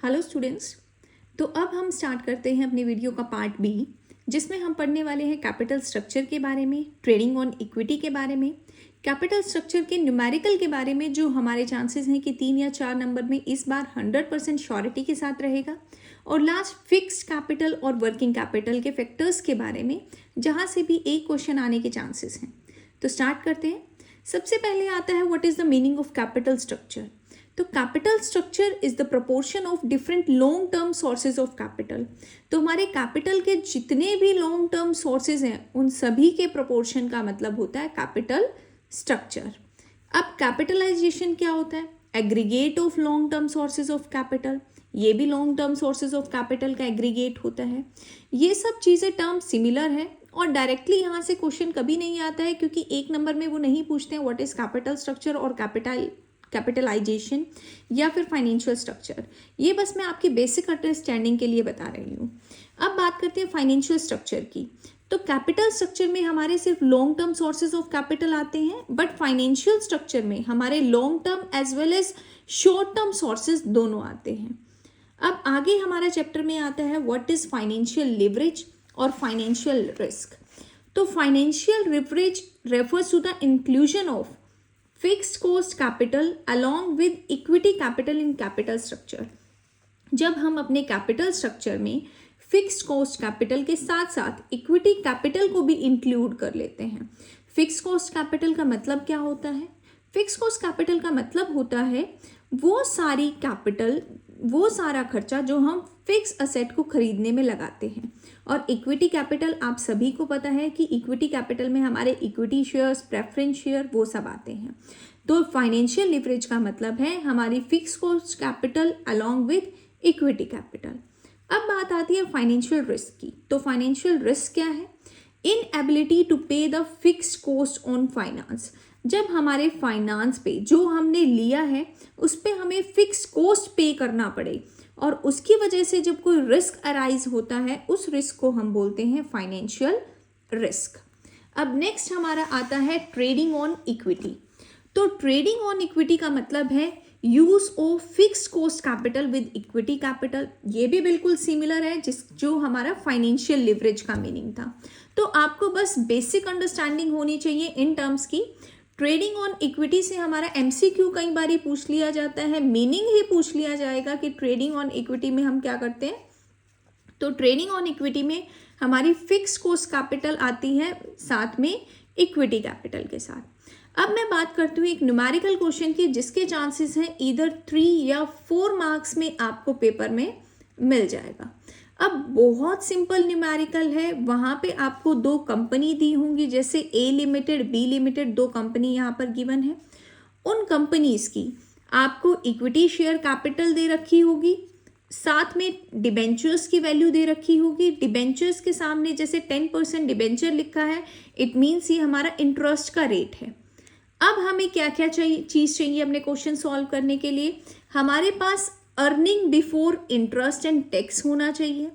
Hello students. तो अब हम स्टार्ट करते हैं अपनी वीडियो का पार्ट बी, जिसमें हम पढ़ने वाले हैं कैपिटल स्ट्रक्चर के बारे में, ट्रेडिंग ऑन इक्विटी के बारे में, कैपिटल स्ट्रक्चर के न्यूमेरिकल के बारे में, जो हमारे चांसेस हैं कि 3 या 4 नंबर में इस बार 100% श्योरिटी के साथ रहेगा, और लास्ट फिक्स्ड कैपिटल और वर्किंग कैपिटल के फैक्टर्स के बारे में, जहाँ से भी एक क्वेश्चन आने के चांसेस हैं। तो स्टार्ट करते हैं। सबसे पहले आता है what is the meaning of capital structure. तो capital structure is the proportion of different long term sources of capital. तो हमारे कैपिटल के जितने भी लॉन्ग टर्म सोर्सेज हैं उन सभी के प्रोपोर्शन का मतलब होता है कैपिटल स्ट्रक्चर। अब कैपिटलाइजेशन क्या होता है? Aggregate of long term sources of capital. ये भी long term sources of capital का एग्रीगेट होता है। ये सब चीज़ें टर्म सिमिलर है और डायरेक्टली यहाँ से क्वेश्चन कभी नहीं आता है, क्योंकि एक नंबर में वो नहीं पूछते हैं व्हाट इज कैपिटल स्ट्रक्चर और कैपिटलाइजेशन या फिर फाइनेंशियल स्ट्रक्चर। ये बस मैं आपकी बेसिक अंडरस्टैंडिंग के लिए बता रही हूँ। अब बात करते हैं फाइनेंशियल स्ट्रक्चर की। तो कैपिटल स्ट्रक्चर में हमारे सिर्फ long term sources of capital आते हैं, बट फाइनेंशियल स्ट्रक्चर में हमारे long term as well as short term sources दोनों आते हैं। अब आगे हमारा चैप्टर में आता है व्हाट इज फाइनेंशियल लिवरेज और फाइनेंशियल रिस्क। तो financial leverage refers to the inclusion of fixed cost capital along with equity capital in capital structure. जब हम अपने कैपिटल स्ट्रक्चर में फिक्स्ड कॉस्ट कैपिटल के साथ साथ इक्विटी कैपिटल को भी इंक्लूड कर लेते हैं। फिक्स्ड कॉस्ट कैपिटल का मतलब क्या होता है? फिक्स्ड कॉस्ट कैपिटल का मतलब होता है वो सारी कैपिटल, वो सारा खर्चा जो हम फिक्स असेट को खरीदने में लगाते हैं। और इक्विटी कैपिटल आप सभी को पता है कि इक्विटी कैपिटल में हमारे इक्विटी शेयर्स, प्रेफरेंस शेयर, वो सब आते हैं। तो फाइनेंशियल लिवरेज का मतलब है हमारी fix cost capital along with equity capital. अब बात आती है फाइनेंशियल रिस्क की। तो फाइनेंशियल रिस्क क्या है? इनएबिलिटी टू पे the fixed cost on finance. जब हमारे फाइनेंस पे जो हमने लिया है उस पे हमें फिक्स कॉस्ट पे करना पड़े और उसकी वजह से जब कोई रिस्क अराइज होता है, उस रिस्क को हम बोलते हैं फाइनेंशियल रिस्क। अब नेक्स्ट हमारा आता है ट्रेडिंग ऑन इक्विटी। तो ट्रेडिंग ऑन इक्विटी का मतलब है use of fixed cost capital with equity capital. ये भी बिल्कुल सिमिलर है जो हमारा फाइनेंशियल लिवरेज का मीनिंग था। तो आपको बस बेसिक अंडरस्टैंडिंग होनी चाहिए इन टर्म्स की। ट्रेडिंग ऑन इक्विटी से हमारा एमसीक्यू कई बार पूछ लिया जाता है, मीनिंग ही पूछ लिया जाएगा कि ट्रेडिंग ऑन इक्विटी में हम क्या करते हैं। तो ट्रेडिंग ऑन इक्विटी में हमारी फिक्स कॉस्ट कैपिटल आती है साथ में इक्विटी कैपिटल के साथ। अब मैं बात करती हूँ एक न्यूमेरिकल क्वेश्चन की, जिसके चांसेस हैं इधर 3 या 4 मार्क्स में आपको पेपर में मिल जाएगा। अब बहुत सिंपल न्यूमेरिकल है। वहाँ पे आपको 2 कंपनी दी होंगी, जैसे ए लिमिटेड, बी लिमिटेड, 2 कंपनी यहाँ पर गिवन है। उन कंपनीज की आपको इक्विटी शेयर कैपिटल दे रखी होगी, साथ में डिबेंचर्स की वैल्यू दे रखी होगी। डिबेंचर्स के सामने जैसे 10% डिबेंचर लिखा है, इट मीन्स ये हमारा इंटरेस्ट का रेट है। अब हमें क्या क्या चीज़ चाहिए अपने क्वेश्चन सॉल्व करने के लिए? हमारे पास earning before interest and tax होना चाहिए,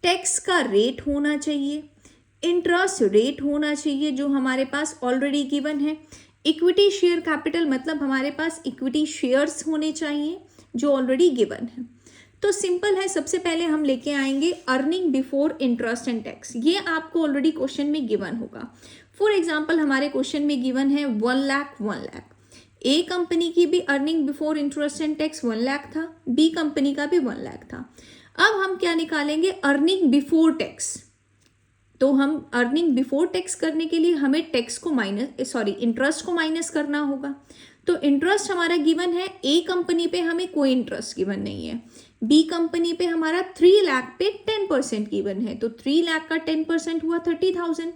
टैक्स का रेट होना चाहिए, इंटरेस्ट रेट होना चाहिए जो हमारे पास ऑलरेडी गिवन है। इक्विटी शेयर कैपिटल मतलब हमारे पास इक्विटी शेयर्स होने चाहिए जो ऑलरेडी गिवन है। तो सिंपल है, सबसे पहले हम लेके आएंगे earning before interest and tax. ये आपको ऑलरेडी क्वेश्चन में गिवन होगा। फॉर एग्जाम्पल हमारे क्वेश्चन में गिवन है 1 लाख। ए कंपनी की भी earning before interest and tax 1 lakh था, बी कंपनी का भी 1 लाख था। अब हम क्या निकालेंगे? Earning before tax. तो हम अर्निंग बिफोर टैक्स करने के लिए हमें इंटरेस्ट को माइनस करना होगा। तो इंटरेस्ट हमारा गिवन है, ए कंपनी पे हमें कोई इंटरेस्ट गिवन नहीं है, बी कंपनी पे हमारा 3 लाख पे 10% गिवन है। तो 3 लाख का 10% हुआ 30,000।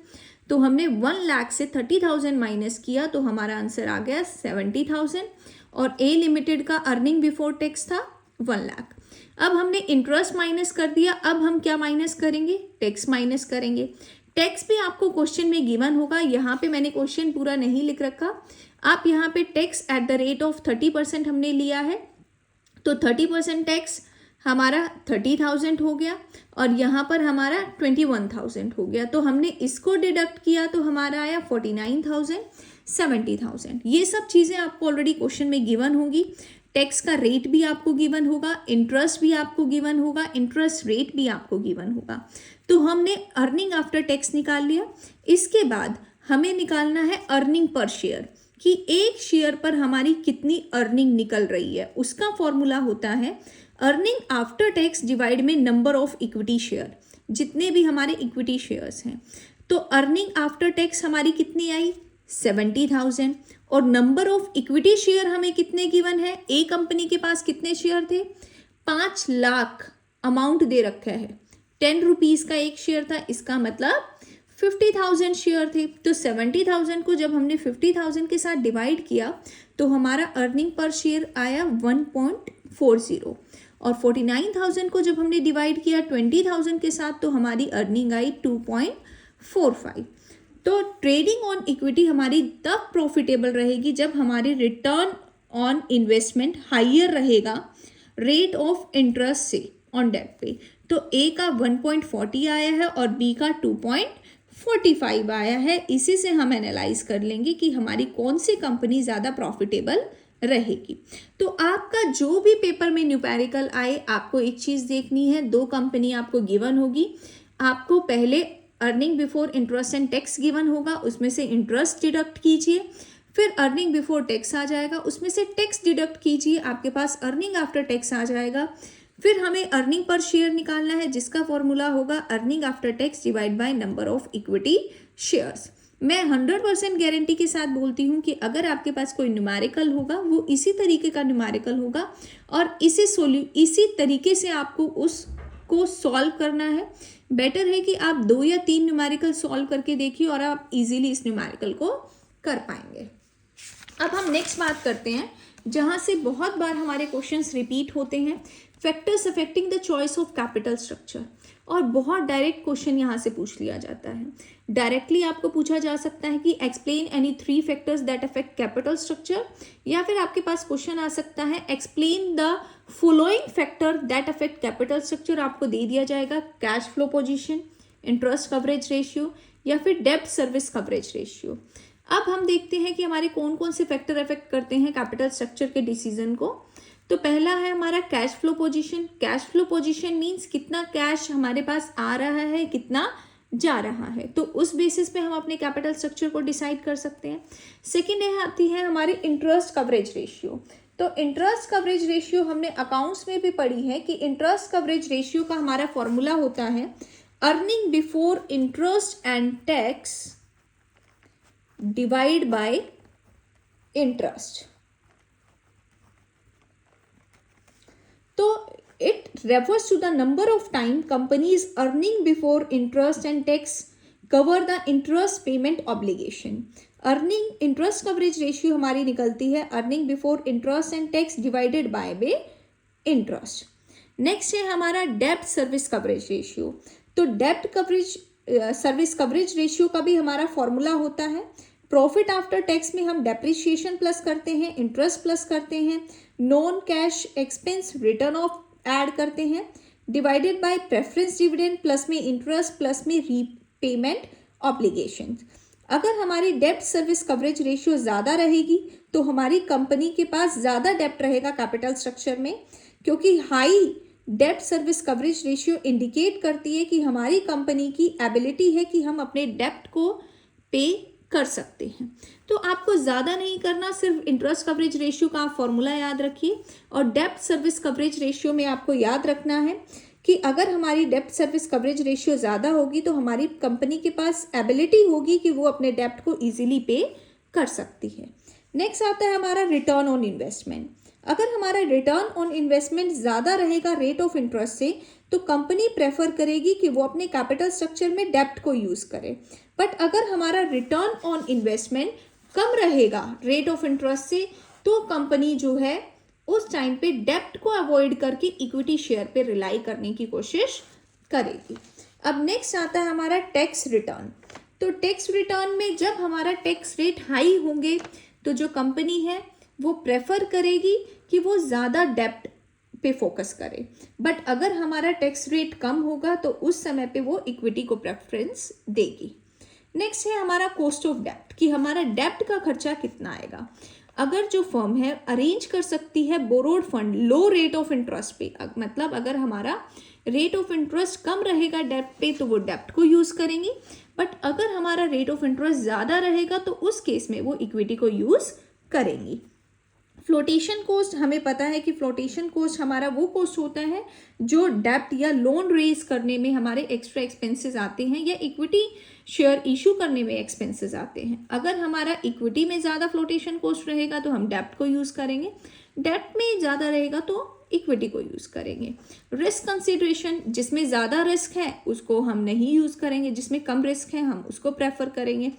तो हमने 1 लाख से 30,000 माइनस किया तो हमारा आंसर आ गया 70,000। और ए लिमिटेड का अर्निंग बिफोर टैक्स था 1 लाख। अब हमने इंटरेस्ट माइनस कर दिया, अब हम क्या माइनस करेंगे? टैक्स माइनस करेंगे। टैक्स भी आपको क्वेश्चन में गिवन होगा, यहाँ पे मैंने क्वेश्चन पूरा नहीं लिख रखा। आप यहाँ पे tax at the rate of 30% हमने लिया है, तो 30% टैक्स हमारा 30,000 हो गया और यहाँ पर हमारा 21,000 हो गया। तो हमने इसको डिडक्ट किया तो हमारा आया 49,000, 70,000। ये सब चीज़ें आपको ऑलरेडी क्वेश्चन में गिवन होंगी। टैक्स का रेट भी आपको गिवन होगा, इंटरेस्ट भी आपको गिवन होगा, इंटरेस्ट रेट भी आपको गिवन होगा। तो हमने अर्निंग आफ्टर टैक्स निकाल लिया। इसके बाद हमें निकालना है अर्निंग पर शेयर, कि एक शेयर पर हमारी कितनी अर्निंग निकल रही है। उसका फॉर्मूला होता है अर्निंग आफ्टर टैक्स डिवाइड में नंबर ऑफ इक्विटी शेयर, जितने भी हमारे इक्विटी शेयर्स हैं। तो अर्निंग आफ्टर टैक्स हमारी कितनी आई 70,000, और नंबर ऑफ इक्विटी शेयर हमें कितने गिवन है। ए कंपनी के पास कितने शेयर थे 5 लाख अमाउंट दे रखा है, 10 रुपीज़ का एक शेयर था, इसका मतलब 50,000 शेयर थे। तो 70,000 को जब हमने 50,000 के साथ डिवाइड किया तो हमारा अर्निंग पर शेयर आया 1.40, और 49,000 को जब हमने डिवाइड किया 20,000 के साथ तो हमारी अर्निंग आई 2.45। तो ट्रेडिंग ऑन इक्विटी हमारी तब प्रॉफिटेबल रहेगी जब हमारी रिटर्न ऑन इन्वेस्टमेंट हाइयर रहेगा रेट ऑफ इंटरेस्ट से ऑन डेट पे। तो ए का 1.40 आया है और बी का 2.45 आया है। इसी से हम एनालाइज कर लेंगे कि हमारी कौन सी कंपनी ज़्यादा प्रॉफिटेबल रहेगी। तो आपका जो भी पेपर में न्यूमेरिकल आए, आपको एक चीज़ देखनी है, 2 कंपनी आपको गिवन होगी। आपको पहले earning before interest and tax given होगा, उसमें से इंटरेस्ट डिडक्ट कीजिए, फिर अर्निंग बिफोर टैक्स आ जाएगा, उसमें से टैक्स डिडक्ट कीजिए, आपके पास अर्निंग आफ्टर टैक्स आ जाएगा। फिर हमें अर्निंग पर शेयर निकालना है, जिसका फॉर्मूला होगा earning after tax divide by number of equity shares. मैं 100% गारंटी के साथ बोलती हूँ कि अगर आपके पास कोई न्यूमेरिकल होगा वो इसी तरीके का न्यूमेरिकल होगा, और इसी तरीके से आपको उसको सॉल्व करना है। बेटर है कि आप 2 या 3 न्यूमेरिकल सॉल्व करके देखिए और आप इजीली इस न्यूमेरिकल को कर पाएंगे। अब हम नेक्स्ट बात करते हैं, जहाँ से बहुत बार हमारे क्वेश्चंस रिपीट होते हैं, factors affecting the choice of capital structure. और बहुत डायरेक्ट क्वेश्चन यहाँ से पूछ लिया जाता है। डायरेक्टली आपको पूछा जा सकता है कि explain any 3 factors that affect capital structure, या फिर आपके पास क्वेश्चन आ सकता है explain the following factor that affect capital structure. आपको दे दिया जाएगा cash flow position, interest coverage ratio, या फिर डेब्ट सर्विस कवरेज रेशियो। अब हम देखते हैं कि हमारे कौन कौन से फैक्टर अफेक्ट करते हैं कैपिटल स्ट्रक्चर के डिसीजन को। तो पहला है हमारा cash flow position. Cash flow position means कितना कैश हमारे पास आ रहा है, कितना जा रहा है, तो उस बेसिस पे हम अपने कैपिटल स्ट्रक्चर को डिसाइड कर सकते हैं। सेकेंड आती है हमारी इंटरेस्ट कवरेज रेशियो। तो इंटरेस्ट कवरेज रेशियो हमने अकाउंट्स में भी पढ़ी है कि इंटरेस्ट कवरेज रेशियो का हमारा फॉर्मूला होता है earning before interest and tax divide by interest. तो it refers to the number of time companies earning before interest and tax cover the interest payment obligation. Earning interest coverage ratio हमारी निकलती है earning before interest and tax divided by interest. Next है हमारा डेब्ट service coverage ratio. तो डेब्ट coverage service coverage ratio का भी हमारा फॉर्मूला होता है प्रॉफिट आफ्टर टैक्स में हम डेप्रिसिएशन प्लस करते हैं, इंटरेस्ट प्लस करते हैं, non cash expense return of add करते हैं, divided by preference dividend plus में इंटरेस्ट प्लस में रीपेमेंट ऑब्लिगेशन। अगर हमारी डेब्ट सर्विस कवरेज रेशियो ज़्यादा रहेगी तो हमारी कंपनी के पास ज़्यादा डेब्ट रहेगा कैपिटल स्ट्रक्चर में, क्योंकि हाई डेब्ट सर्विस कवरेज रेशियो इंडिकेट करती है कि हमारी कंपनी की एबिलिटी है कि हम अपने डेब्ट को पे कर सकते हैं। तो आपको ज़्यादा नहीं करना, सिर्फ इंटरेस्ट कवरेज रेशियो का आप फॉर्मूला याद रखिए, और डेब्ट सर्विस कवरेज रेशियो में आपको याद रखना है कि अगर हमारी डेब्ट सर्विस कवरेज रेशियो ज़्यादा होगी तो हमारी कंपनी के पास एबिलिटी होगी कि वो अपने डेब्ट को ईजिली पे कर सकती है। नेक्स्ट आता है हमारा रिटर्न ऑन इन्वेस्टमेंट। अगर हमारा रिटर्न ऑन इन्वेस्टमेंट ज़्यादा रहेगा रेट ऑफ इंटरेस्ट से तो कंपनी प्रेफर करेगी कि वो अपने कैपिटल स्ट्रक्चर में डेब्ट को यूज़ करे। बट अगर हमारा रिटर्न ऑन इन्वेस्टमेंट कम रहेगा रेट ऑफ इंटरेस्ट से तो कंपनी जो है उस टाइम पे डेब्ट को अवॉइड करके इक्विटी शेयर पे रिलाई करने की कोशिश करेगी। अब नेक्स्ट आता है हमारा टैक्स रिटर्न। तो टैक्स रिटर्न में जब हमारा टैक्स रेट हाई होंगे तो जो कंपनी है वो प्रेफर करेगी कि वो ज़्यादा डेब्ट पे फोकस करे, बट अगर हमारा टैक्स रेट कम होगा तो उस समय पे वो इक्विटी को प्रेफरेंस देगी। नेक्स्ट है हमारा कॉस्ट ऑफ डेब्ट, कि हमारा डेब्ट का खर्चा कितना आएगा। अगर जो फर्म है अरेंज कर सकती है borrowed fund low rate of interest पे, मतलब अगर हमारा रेट ऑफ इंटरेस्ट कम रहेगा डेब्ट पे तो वो डेब्ट को यूज़ करेंगी, बट अगर हमारा रेट ऑफ इंटरेस्ट ज़्यादा रहेगा तो उस केस में वो इक्विटी को यूज़ करेंगी। फ्लोटेशन कॉस्ट, हमें पता है कि फ्लोटेशन कॉस्ट हमारा वो कॉस्ट होता है जो डेब्ट या लोन रेज करने में हमारे एक्स्ट्रा एक्सपेंसेस आते हैं या इक्विटी शेयर इशू करने में एक्सपेंसेस आते हैं। अगर हमारा इक्विटी में ज़्यादा फ्लोटेशन कॉस्ट रहेगा तो हम डेब्ट को यूज़ करेंगे, डेब्ट में ज़्यादा रहेगा तो इक्विटी को यूज़ करेंगे। रिस्क कंसिडरेशन, जिसमें ज़्यादा रिस्क है उसको हम नहीं यूज़ करेंगे, जिसमें कम रिस्क है हम उसको प्रेफर करेंगे।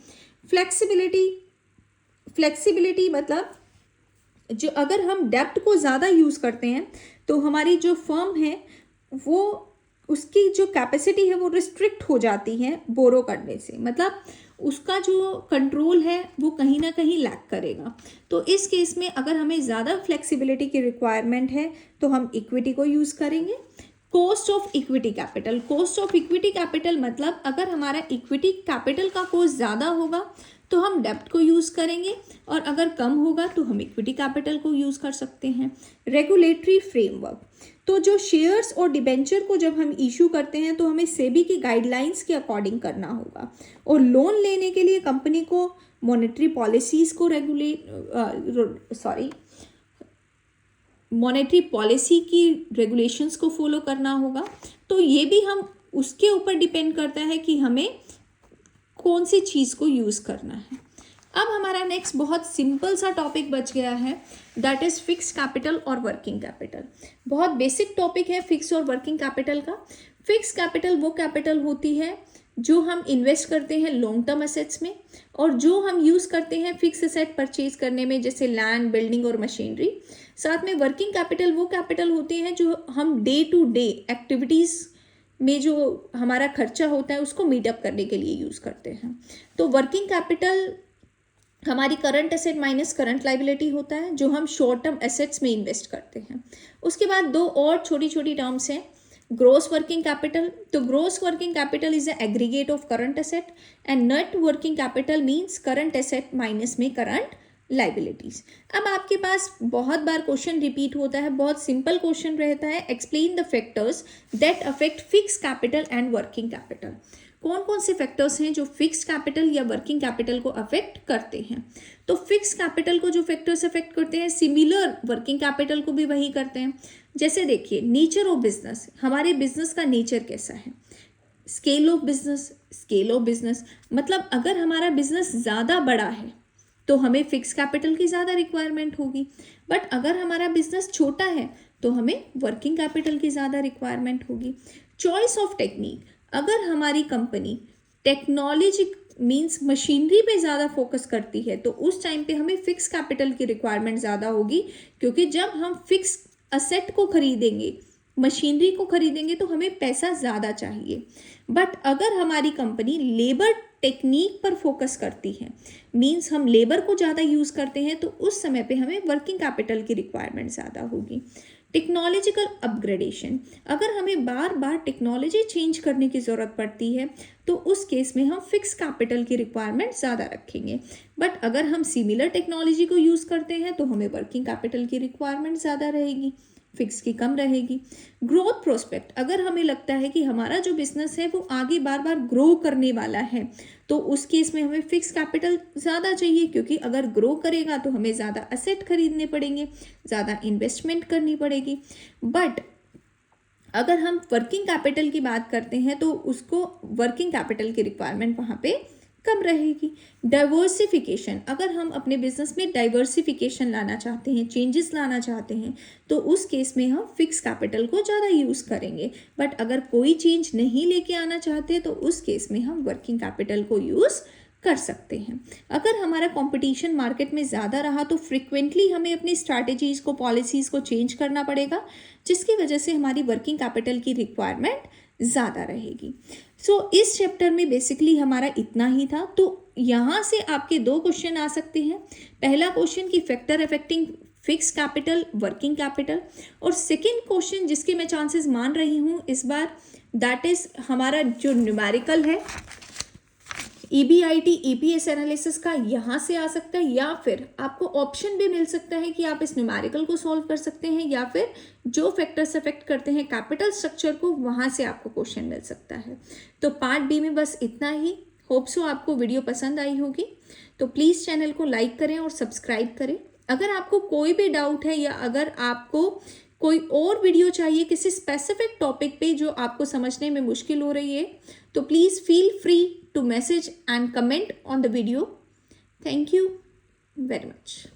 फ्लेक्सिबिलिटी मतलब जो अगर हम डेब्ट को ज़्यादा यूज़ करते हैं तो हमारी जो फर्म है वो उसकी जो कैपेसिटी है वो रिस्ट्रिक्ट हो जाती है बोरो करने से, मतलब उसका जो कंट्रोल है वो कहीं ना कहीं लैक करेगा। तो इस केस में अगर हमें ज़्यादा फ्लेक्सिबिलिटी की रिक्वायरमेंट है तो हम इक्विटी को यूज़ करेंगे। Cost of equity capital, cost of equity capital मतलब अगर हमारा इक्विटी कैपिटल का कॉस्ट ज़्यादा होगा तो हम डेब्ट को यूज़ करेंगे और अगर कम होगा तो हम इक्विटी कैपिटल को यूज़ कर सकते हैं। रेगुलेटरी फ्रेमवर्क, तो जो शेयर्स और डिबेंचर को जब हम इशू करते हैं तो हमें सेबी की गाइडलाइंस के अकॉर्डिंग करना होगा, और लोन लेने के लिए कंपनी को मॉनेटरी पॉलिसीज़ को मॉनेटरी पॉलिसी की रेगुलेशंस को फॉलो करना होगा। तो ये भी हम उसके ऊपर डिपेंड करता है कि हमें कौन सी चीज़ को यूज़ करना है। अब हमारा नेक्स्ट बहुत सिंपल सा टॉपिक बच गया है, दैट इज़ फिक्स कैपिटल और वर्किंग कैपिटल। बहुत बेसिक टॉपिक है फिक्स और वर्किंग कैपिटल का। फिक्स कैपिटल वो कैपिटल होती है जो हम इन्वेस्ट करते हैं लॉन्ग टर्म एसेट्स में और जो हम यूज़ करते हैं फिक्स एसेट परचेज करने में, जैसे लैंड, बिल्डिंग और मशीनरी। साथ में वर्किंग कैपिटल वो कैपिटल होते हैं जो हम डे टू डे एक्टिविटीज़ में जो हमारा खर्चा होता है उसको मीटअप करने के लिए यूज़ करते हैं। तो वर्किंग कैपिटल हमारी current asset minus current liability होता है जो हम शॉर्ट टर्म एसेट्स में इन्वेस्ट करते हैं। उसके बाद दो और छोटी छोटी टर्म्स हैं, ग्रोस वर्किंग कैपिटल। तो gross working capital is the aggregate of current asset and net working capital means current asset minus में करंट लाइबिलिटीज। अब आपके पास बहुत बार क्वेश्चन रिपीट होता है, बहुत सिंपल क्वेश्चन रहता है, explain the factors that affect fix capital and working capital. कौन कौन से फैक्टर्स हैं जो फिक्स कैपिटल या वर्किंग कैपिटल को अफेक्ट करते हैं। तो फिक्स कैपिटल को जो फैक्टर्स अफेक्ट करते हैं सिमिलर वर्किंग कैपिटल को भी वही करते हैं। जैसे देखिए नेचर ऑफ बिजनेस, हमारे बिजनेस का नेचर कैसा है। स्केल ऑफ बिजनेस मतलब अगर हमारा बिजनेस ज़्यादा बड़ा है तो हमें फिक्स कैपिटल की ज़्यादा रिक्वायरमेंट होगी, बट अगर हमारा बिजनेस छोटा है तो हमें वर्किंग कैपिटल की ज़्यादा रिक्वायरमेंट होगी। चॉइस ऑफ टेक्निक, अगर हमारी कंपनी टेक्नोलॉजी मींस मशीनरी पे ज़्यादा फोकस करती है तो उस टाइम पे हमें फिक्स कैपिटल की रिक्वायरमेंट ज़्यादा होगी, क्योंकि जब हम फिक्स असेट को खरीदेंगे, मशीनरी को खरीदेंगे तो हमें पैसा ज़्यादा चाहिए। बट अगर हमारी कंपनी लेबर टेक्निक पर फोकस करती है, मींस हम लेबर को ज़्यादा यूज़ करते हैं, तो उस समय पे हमें वर्किंग कैपिटल की रिक्वायरमेंट ज़्यादा होगी। टेक्नोलॉजिकल अपग्रेडेशन, अगर हमें बार बार टेक्नोलॉजी चेंज करने की ज़रूरत पड़ती है तो उस केस में हम फिक्स कैपिटल की रिक्वायरमेंट ज़्यादा रखेंगे। बट अगर हम सिमिलर टेक्नोलॉजी को यूज़ करते हैं तो हमें वर्किंग कैपिटल की रिक्वायरमेंट ज़्यादा रहेगी, फिक्स की कम रहेगी। ग्रोथ प्रोस्पेक्ट, अगर हमें लगता है कि हमारा जो बिजनेस है वो आगे बार बार ग्रो करने वाला है तो उस केस में हमें फिक्स कैपिटल ज़्यादा चाहिए, क्योंकि अगर ग्रो करेगा तो हमें ज़्यादा असेट खरीदने पड़ेंगे, ज़्यादा इन्वेस्टमेंट करनी पड़ेगी। बट अगर हम वर्किंग कैपिटल की बात करते हैं तो उसको वर्किंग कैपिटल की रिक्वायरमेंट वहाँ पे कम रहेगी। डाइवर्सिफिकेशन, अगर हम अपने बिजनेस में डाइवर्सिफिकेशन लाना चाहते हैं, चेंजेस लाना चाहते हैं, तो उस केस में हम फिक्स कैपिटल को ज़्यादा यूज़ करेंगे। बट अगर कोई चेंज नहीं लेके आना चाहते तो उस केस में हम वर्किंग कैपिटल को यूज़ कर सकते हैं। अगर हमारा कंपटीशन मार्केट में ज़्यादा रहा तो फ्रिक्वेंटली हमें अपनी स्ट्रैटेजीज़ को, पॉलिसीज़ को चेंज करना पड़ेगा, जिसकी वजह से हमारी वर्किंग कैपिटल की रिक्वायरमेंट ज़्यादा रहेगी। इस चैप्टर में बेसिकली हमारा इतना ही था। तो यहाँ से आपके दो क्वेश्चन आ सकते हैं। पहला क्वेश्चन कि factor affecting fix capital, working capital, और सेकेंड क्वेश्चन जिसके मैं चांसेस मान रही हूँ इस बार, दैट इज़ हमारा जो न्यूमेरिकल है, EBIT EPS एनालिसिस का यहाँ से आ सकता है, या फिर आपको ऑप्शन भी मिल सकता है कि आप इस न्यूमेरिकल को सॉल्व कर सकते हैं, या फिर जो फैक्टर्स अफेक्ट करते हैं कैपिटल स्ट्रक्चर को वहाँ से आपको क्वेश्चन मिल सकता है। तो पार्ट बी में बस इतना ही। होप सो आपको वीडियो पसंद आई होगी। तो प्लीज़ चैनल को लाइक करें और सब्सक्राइब करें। अगर आपको कोई भी डाउट है या अगर आपको कोई और वीडियो चाहिए किसी स्पेसिफिक टॉपिक पे जो आपको समझने में मुश्किल हो रही है, तो please feel free to message and comment on the video. Thank you very much.